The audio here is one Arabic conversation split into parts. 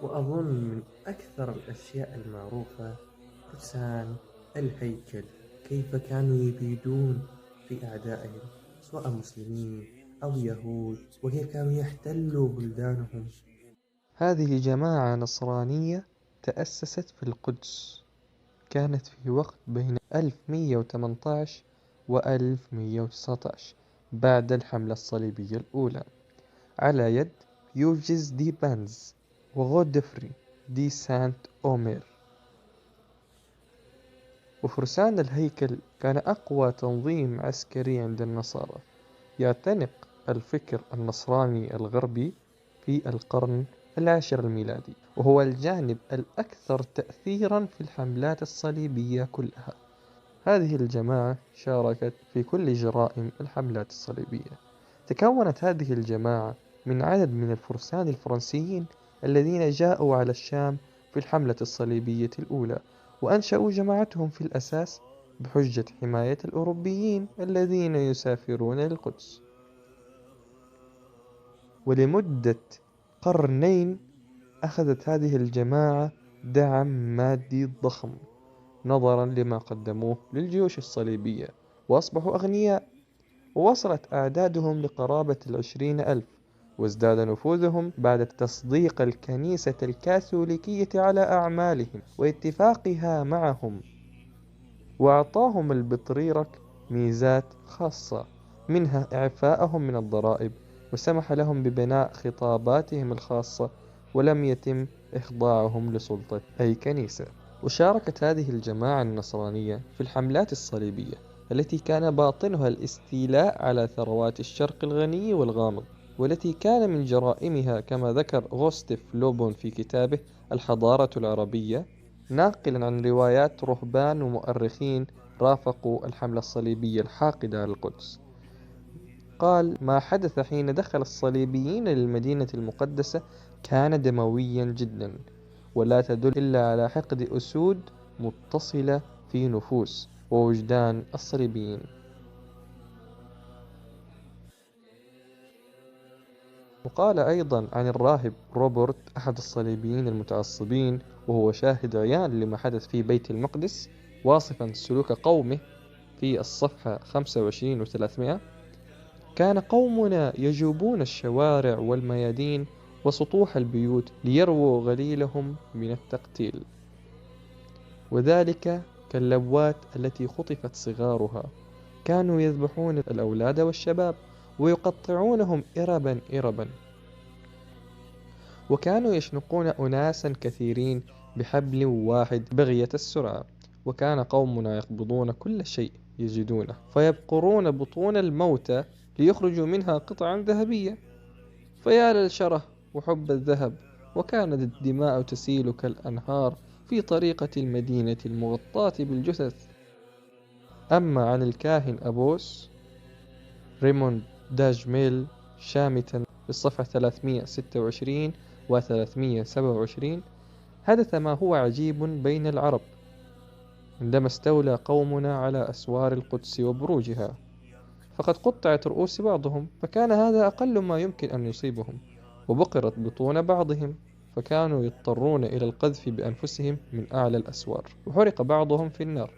وأظن من أكثر الأشياء المعروفة فرسان الهيكل، كيف كانوا يبيدون في أعدائهم سواء مسلمين أو يهود، وكيف كانوا يحتلوا بلدانهم. هذه جماعة نصرانية تأسست في القدس، كانت في وقت بين 1118 و 1119 بعد الحملة الصليبية الأولى، على يد يوجز دي بانز وغودفري دي سانت أومير. وفرسان الهيكل كان أقوى تنظيم عسكري عند النصارى، يعتنق الفكر النصراني الغربي في القرن العاشر الميلادي، وهو الجانب الأكثر تأثيرا في الحملات الصليبية كلها. هذه الجماعة شاركت في كل جرائم الحملات الصليبية. تكونت هذه الجماعة من عدد من الفرسان الفرنسيين الذين جاءوا على الشام في الحملة الصليبية الأولى، وأنشأوا جماعتهم في الأساس بحجة حماية الأوروبيين الذين يسافرون للقدس. ولمدة قرنين أخذت هذه الجماعة دعم مادي ضخم نظرا لما قدموه للجيوش الصليبية، وأصبحوا أغنياء، ووصلت أعدادهم لقرابة 20,000. وازداد نفوذهم بعد تصديق الكنيسة الكاثوليكية على أعمالهم واتفاقها معهم، وأعطاهم البطريرك ميزات خاصة، منها إعفاءهم من الضرائب، وسمح لهم ببناء خطاباتهم الخاصة، ولم يتم إخضاعهم لسلطة أي كنيسة. وشاركت هذه الجماعة النصرانية في الحملات الصليبية التي كان باطنها الاستيلاء على ثروات الشرق الغني والغامض، والتي كان من جرائمها كما ذكر غوستيف لوبون في كتابه الحضارة العربية، ناقلا عن روايات رهبان ومؤرخين رافقوا الحملة الصليبية الحاقدة على القدس. قال: ما حدث حين دخل الصليبيين للمدينة المقدسة كان دمويا جدا، ولا تدل إلا على حقد أسود متصلة في نفوس ووجدان الصليبيين. وقال أيضا عن الراهب روبرت أحد الصليبيين المتعصبين، وهو شاهد عيان لما حدث في بيت المقدس، واصفا سلوك قومه في الصفحة 25 و300: كان قومنا يجوبون الشوارع والميادين وسطوح البيوت ليرووا غليلهم من التقتيل، وذلك كاللوات التي خطفت صغارها. كانوا يذبحون الأولاد والشباب ويقطعونهم إربا إربا، وكانوا يشنقون أناسا كثيرين بحبل واحد بغية السرعة. وكان قومنا يقبضون كل شيء يجدونه فيبقرون بطون الموتى ليخرجوا منها قطعا ذهبية، فيا للشره وحب الذهب. وكانت الدماء تسيل كالأنهار في طريقة المدينة المغطاة بالجثث. أما عن الكاهن أبوس ريموند داجميل شامتا في الصفحة 326 و 327: حدث ما هو عجيب بين العرب عندما استولى قومنا على أسوار القدس وبروجها، فقد قطعت رؤوس بعضهم، فكان هذا أقل ما يمكن أن يصيبهم، وبقرت بطون بعضهم، فكانوا يضطرون إلى القذف بأنفسهم من أعلى الأسوار، وحرق بعضهم في النار،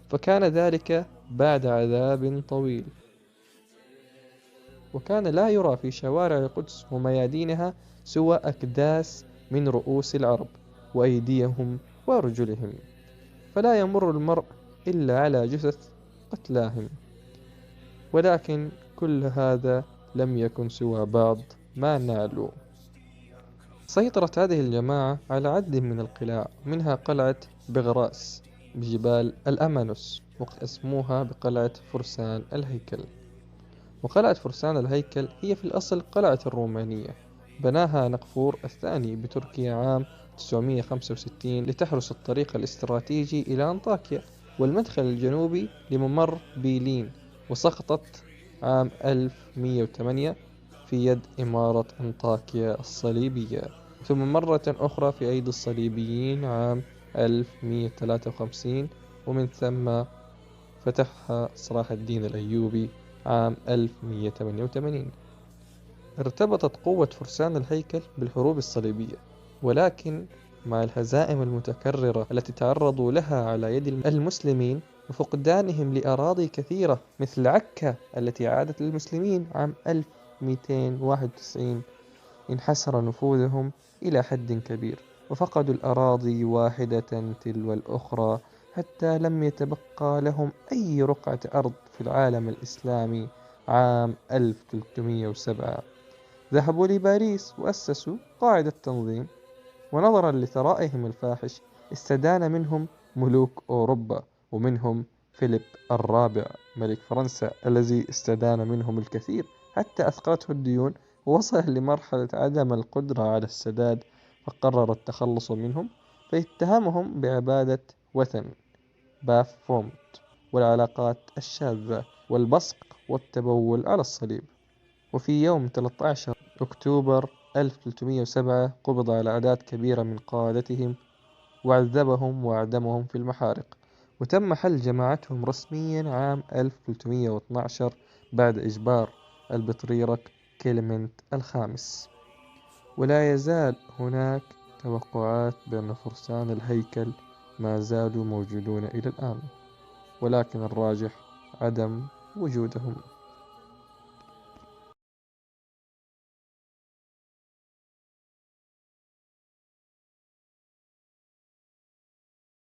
فكان ذلك بعد عذاب طويل. وكان لا يرى في شوارع القدس وميادينها سوى أكداس من رؤوس العرب وأيديهم وأرجلهم، فلا يمر المرء إلا على جثث قتلاهم. ولكن كل هذا لم يكن سوى بعض ما نالوا. سيطرت هذه الجماعة على عدد من القلاع، منها قلعة بغراس بجبال الأمانوس، واسموها بقلعة فرسان الهيكل. وقلعة فرسان الهيكل هي في الأصل قلعة الرومانية، بناها نقفور الثاني بتركيا عام 965 لتحرس الطريق الاستراتيجي إلى أنطاكيا والمدخل الجنوبي لممر بيلين، وسقطت عام 1108 في يد إمارة أنطاكيا الصليبية، ثم مرة أخرى في أيدي الصليبيين عام 1153، ومن ثم فتحها صلاح الدين الأيوبي عام 1188. ارتبطت قوة فرسان الهيكل بالحروب الصليبية، ولكن مع الهزائم المتكررة التي تعرضوا لها على يد المسلمين وفقدانهم لأراضي كثيرة مثل عكا التي عادت للمسلمين عام 1291، انحسر نفوذهم إلى حد كبير، وفقدوا الأراضي واحدة تلو الأخرى حتى لم يتبقى لهم أي رقعة أرض في العالم الإسلامي. عام 1307 ذهبوا لباريس وأسسوا قاعدة تنظيم، ونظرا لثرائهم الفاحش استدان منهم ملوك أوروبا، ومنهم فيليب الرابع ملك فرنسا الذي استدان منهم الكثير حتى أثقلته الديون، ووصل لمرحلة عدم القدرة على السداد، فقرر التخلص منهم، فاتهمهم بعبادة وثن بافومت والعلاقات الشاذة والبصق والتبول على الصليب. وفي يوم 13 أكتوبر 1307 قبض على أعداد كبيرة من قادتهم وعذبهم وأعدمهم في المحارق، وتم حل جماعتهم رسميا عام 1312 بعد إجبار البطريرك كليمنت الخامس. ولا يزال هناك توقعات بأن فرسان الهيكل ما زالوا موجودون إلى الآن، ولكن الراجح عدم وجودهم.